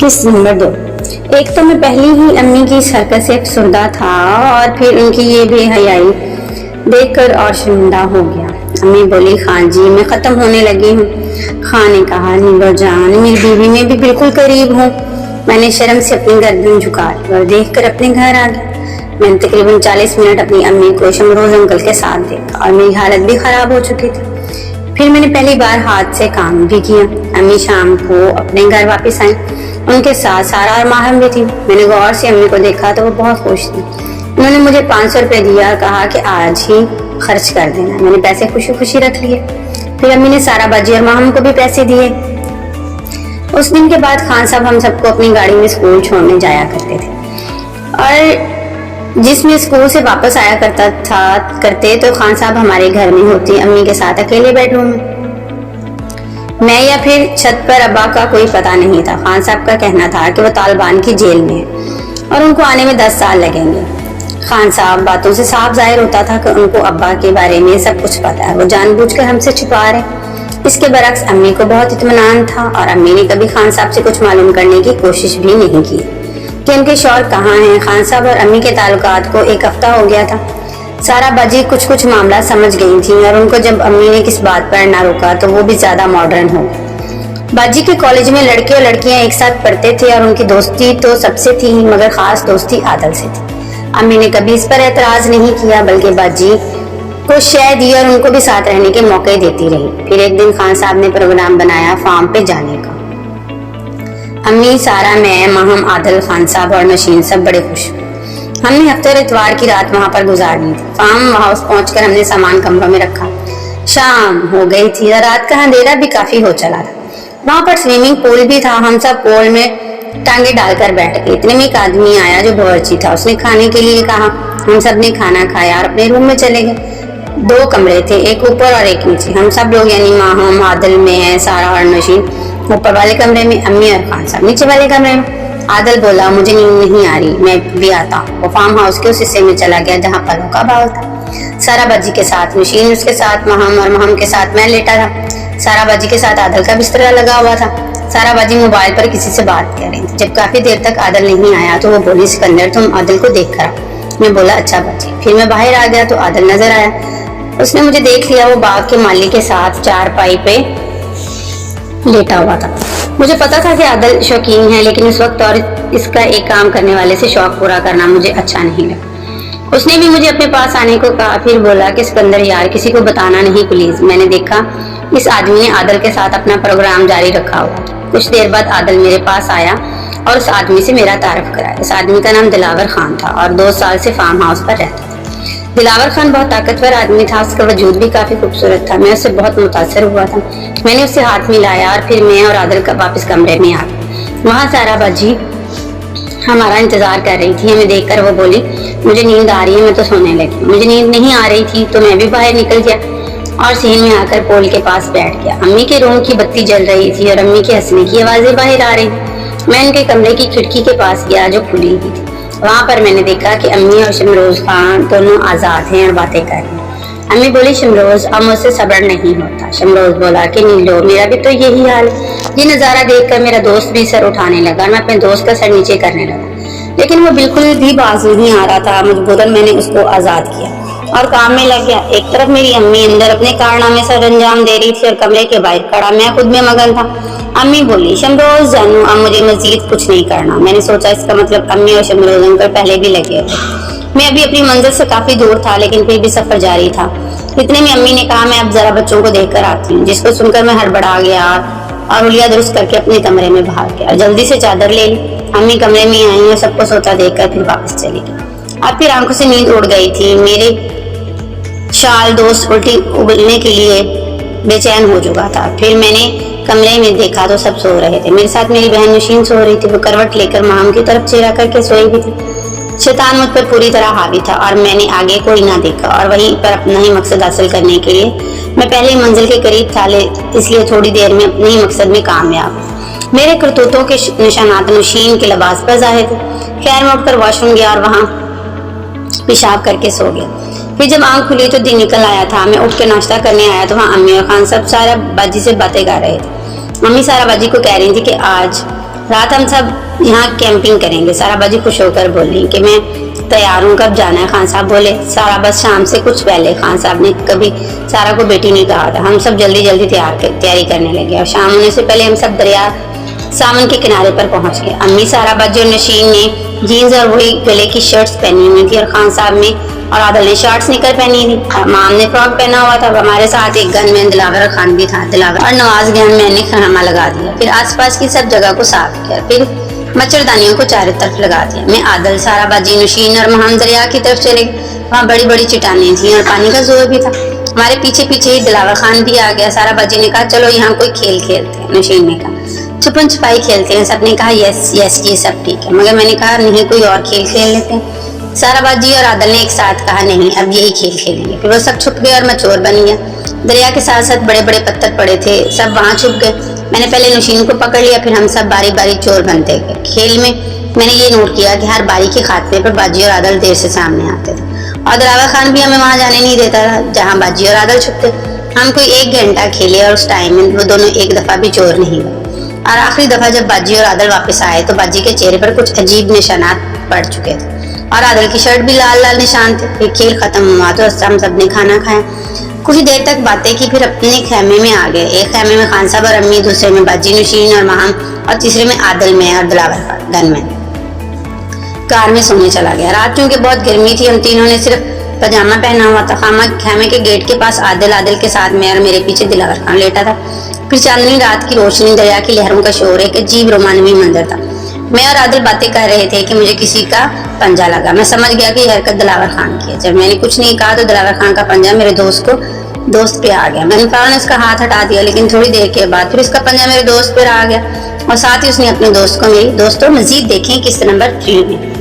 किस नंबर 2। एक तो मैं पहली ही अम्मी की हरकत से अफसरदा था और फिर उनकी ये बेहयाई देखकर और शर्मिंदा हो गया। अम्मी बोली, खान जी मैं ख़त्म होने लगी हूँ। खान ने कहा, नीलो जान मेरी बीवी में भी बिल्कुल करीब हूँ। मैंने शर्म से अपनी गर्दन झुका ली और देख कर अपने घर आ गया। मैंने तकरीबन 40 मिनट अपनी अम्मी को शमरोज अंकल के साथ देखा और मेरी हालत भी ख़राब हो चुकी थी। फिर मैंने पहली बार हाथ से काम भी किया। अम्मी शाम को अपने घर वापस आई। उनके साथ सारा और माहम भी थी। मैंने गौर से अम्मी को देखा तो वो बहुत खुश थी। उन्होंने मुझे 500 रुपये दिया और कहा कि आज ही खर्च कर देना। मैंने पैसे खुशी खुशी रख लिए। फिर अम्मी ने सारा बाजी और माहम को भी पैसे दिए। उस दिन के बाद खान साहब हम सबको अपनी गाड़ी में स्कूल छोड़ने जाया करते थे और जिसमें स्कूल से वापस आया करते तो खान साहब हमारे घर में होते, अम्मी के साथ अकेले बेडरूम में। मैं या फिर छत पर अब्बा का कोई पता नहीं था। खान साहब का कहना था कि वो तालिबान की जेल में है और उनको आने में 10 साल लगेंगे। खान साहब बातों से साफ जाहिर होता था कि उनको अब्बा के बारे में सब कुछ पता है, वो जानबूझकर हमसे छुपा रहे। इसके बरक्स अम्मी को बहुत इत्मीनान था और अम्मी ने कभी खान साहब से कुछ मालूम करने की कोशिश भी नहीं की कि उनके शौहर कहाँ हैं। खान साहब और अम्मी के ताल्लुकात को एक हफ्ता हो गया था। सारा बाजी कुछ मामला समझ गई थी और उनको जब अम्मी ने किस बात पर ना रोका तो वो भी ज्यादा मॉडर्न हो गई। बाजी के कॉलेज में लड़के और लड़कियां एक साथ पढ़ते थे और उनकी दोस्ती तो सबसे थी, मगर खास दोस्ती आदल से थी। अम्मी ने कभी इस पर एतराज नहीं किया, बल्कि बाजी को शय दी और उनको भी साथ रहने के मौके देती रही। फिर एक दिन खान साहब ने प्रोग्राम बनाया फार्म पे जाने का। अम्मी, सारा, मैं, माहम, आदल, खान साहब और नशीन सब बड़े खुश। हमने हफ्ते और इतवार की रात वहां पर गुजारनी थी। फार्म हाउस पहुंचकर हमने सामान कमरों में रखा। शाम हो गई थी और रात का अंधेरा भी काफी हो चला था। वहां पर स्विमिंग पूल भी था। हम सब पूल में टांगे डालकर बैठ गए। इतने में एक आदमी आया जो बावर्ची था। उसने खाने के लिए कहा। हम सब ने खाना खाया और अपने रूम में चले गए। 2 कमरे थे, एक ऊपर और एक नीचे। हम सब लोग यानी माहम, आदल, मैं, सारा और नशीन ऊपर वाले कमरे में, अम्मी और खान साहब नीचे वाले कमरे में। आदल बोला, मुझे नींद नहीं आ रही, मैं भी आता हूँ। वो फार्म हाउस के उस हिस्से में चला गया जहाँ पलों का बाग था। सारा बाजी के साथ नशीन, उसके साथ माहम और माहम के साथ मैं लेटा था। सारा बाजी के साथ आदल का बिस्तरा लगा हुआ था। सारा बाजी मोबाइल पर किसी से बात कर रही थी। जब काफी देर तक आदल नहीं आया तो वो बोली, सिकंदर तुम आदल को देख कर आओ। मैं बोला, अच्छा बाजी। फिर मैं बाहर आ गया तो आदल नजर आया। उसने मुझे देख लिया। वो बाग के मालिक के साथ चारपाई पे लेटा हुआ था। मुझे पता था कि आदल शौकीन है, लेकिन उस वक्त और इसका एक काम करने वाले से शौक पूरा करना मुझे अच्छा नहीं लगा। उसने भी मुझे अपने पास आने को कहा। फिर बोला कि सिकंदर यार किसी को बताना नहीं प्लीज। मैंने देखा इस आदमी ने आदल के साथ अपना प्रोग्राम जारी रखा हुआ। कुछ देर बाद आदल मेरे पास आया और उस आदमी से मेरा तारुफ कराया। इस आदमी का नाम दिलावर खान था और 2 साल से फार्म हाउस पर रहता था। दिलावर खान बहुत ताकतवर आदमी था। उसका वजूद भी काफी खूबसूरत था। मैं उससे बहुत मुतासर हुआ था। मैंने उससे हाथ मिलाया और फिर मैं और आदल का वापस कमरे में आ गए। वहाँ सारा बाजी हमारा इंतजार कर रही थी। हमें देखकर वो बोली, मुझे नींद आ रही है, मैं तो सोने लगी। मुझे नींद नहीं आ रही थी तो मैं भी बाहर निकल गया और सीन में आकर पोल के पास बैठ गया। अम्मी के रूम की बत्ती जल रही थी और अम्मी के हंसने की आवाजें बाहर आ रही। मैं उनके कमरे की खिड़की के पास गया जो खुली हुई थी। वहां पर मैंने देखा कि अम्मी और शमरोज खान दोनों आजाद हैं और बातें कर रही हैं। अम्मी बोली, शमरोज अब मुझसे सब्र नहीं होता। शमरोज बोला कि नीलो मेरा भी तो यही हाल है। ये नजारा देखकर मेरा दोस्त भी सर उठाने लगा और मैं अपने दोस्त का सर नीचे करने लगा, लेकिन वो बिल्कुल भी बाज नहीं आ रहा था। मजबूरन मैंने उसको आजाद किया और काम में लग गया। एक तरफ मेरी अम्मी अंदर अपने कारनामे सर अंजाम दे रही थी और कमरे के बाहर खड़ा मैं खुद में मगन था। अम्मी बोली, शमरोज जानू अब मुझे मजीद कुछ नहीं करना। मैंने सोचा इसका मतलब अम्मी और शमरोज अंकल पहले भी लगे थे। मैं अभी अपनी मंजिल से काफी दूर था, लेकिन फिर भी सफर जारी था। इतने में अम्मी ने कहा, मैं अब जरा बच्चों को देख कर आती हूँ। जिसको सुनकर मैं हड़बड़ा गया और उलिया दुरुस्त करके अपने कमरे में भाग गया। जल्दी से चादर ले ली। अम्मी कमरे में आई और सबको सोता देखकर फिर वापस चली गई। अब फिर आंखों से नींद उड़ गई थी। मेरे शाल दोस्त उल्टी उबलने के लिए बेचैन हो चुका था। फिर मैंने कमरे में देखा तो सब सो रहे थे। मेरे साथ मेरी बहन नशीन सो रही थी। वो करवट लेकर माम की तरफ चेहरा करके सोई भी थी। शैतान मुझ पर पूरी तरह हावी था और मैंने आगे कोई ना देखा और वहीं पर अपना ही मकसद हासिल करने के लिए मैं पहले मंजिल के करीब था, इसलिए थोड़ी देर में अपने ही मकसद में कामयाब। मेरे करतूतों के निशानात नशीन के लिबास पर जाहिर थे। खैर मैं उठकर वॉशरूम गया और वहां पेशाब करके सो गया। फिर जब आंख खुली तो दिन निकल आया था। मैं उठ के नाश्ता करने आया तो वहाँ अम्मी और खान सब सारा बाजी से बातें कर रहे थे। मम्मी सारा बाजी को कह रही थी कि आज رات ہم سب یہاں کیمپنگ کریں گے. سارا باجی خوش ہو کر بولی کہ میں تیار ہوں, کب جانا ہے؟ خان صاحب بولے سارا بس شام سے کچھ پہلے. خان صاحب نے کبھی سارا کو بیٹی نہیں کہا تھا. ہم سب جلدی جلدی تیاری کرنے لگے اور شام ہونے سے پہلے ہم سب دریا سامن کے کنارے پر پہنچ گئے. امی, سارا باجی اور نشین نے جینز اور وہی گلے کی شرٹس پہنی ہوئی تھی اور خان صاحب نے اور عادل نے شارٹس نکر پہنی تھی. مام نے فراک پہنا ہوا تھا. ہمارے ساتھ ایک گن مین دلاور خان بھی تھا. دلاور اور نواز گن مین نے خیمہ لگا دیا. پھر آس پاس کی سب جگہ کو صاف کیا. پھر مچھردانیوں کو چاروں طرف لگا دیا. میں, عادل, سارا باجی, نشین اور ہم دریا کی طرف چلے گئے. وہاں بڑی بڑی چٹانیں تھیں اور پانی کا زور بھی تھا. ہمارے پیچھے پیچھے ہی دلاور خان بھی آ گیا. سارا باجی نے کہا چلو یہاں کوئی کھیل کھیلتے ہیں. نشین نے کہا چھپن چھپائی کھیلتے ہیں. سب نے کہا یس یس یہ سب ٹھیک ہے, مگر میں نے کہا نہیں کوئی اور کھیل کھیل لیتے ہیں. سارا باجی اور عادل نے ایک ساتھ کہا نہیں اب یہی کھیل کھیلیں گے. پھر وہ سب چھپ گئے اور میں چور بن گیا. دریا کے ساتھ ساتھ بڑے بڑے پتھر پڑے تھے, سب وہاں چھپ گئے. میں نے پہلے نشین کو پکڑ لیا, پھر ہم سب باری باری چور بنتے گئے. کھیل میں نے یہ نوٹ کیا کہ ہر باری کے خاتمے پر باجی اور عادل دیر سے سامنے آتے تھے اور دلاور خان بھی ہمیں وہاں جانے نہیں دیتا تھا جہاں باجی اور عادل چھپتے. ہم کوئی 1 گھنٹہ کھیلے اور اس ٹائم میں وہ دونوں ایک دفعہ بھی چور نہیں ہوئے. اور آخری دفعہ جب باجی اور عادل واپس آئے تو باجی کے چہرے پر کچھ عجیب نشانات پڑ چکے تھے اور عادل کی شرٹ بھی لال لال نشان تھے. پھر کھیل ختم ہوا تو ہم سب نے کھانا کھایا. کچھ دیر تک باتیں کی, پھر اپنے خیمے میں آ گئے. ایک خیمے میں خان صاحب اور امی, دوسرے میں باجی, نشین اور مہم, اور تیسرے میں عادل, میں اور دلاور گن میں. کار میں سونے چلا گیا. رات چونکہ بہت گرمی تھی, ہم تینوں نے صرف پاجامہ پہنا ہوا تھا. خیمے کے گیٹ کے پاس عادل کے ساتھ میں اور میرے پیچھے دلاور خان لیٹا تھا. پھر چاندنی رات کی روشنی, دریا کی لہروں کا شور, ایک عجیب رومانوی منظر تھا. میں اور عادل باتیں کر رہے تھے کہ مجھے کسی کا پنجہ لگا. میں سمجھ گیا کہ یہ حرکت دلاور خان کی ہے. جب میں نے کچھ نہیں کہا تو دلاور خان کا پنجہ میرے دوست پہ آ گیا. میں نے فوراً اس کا ہاتھ ہٹا دیا, لیکن تھوڑی دیر کے بعد پھر اس کا پنجہ میرے دوست پہ آ گیا اور ساتھ ہی اس نے اپنے دوست کو, میری دوستوں مزید دیکھیں قسط نمبر 3 میں.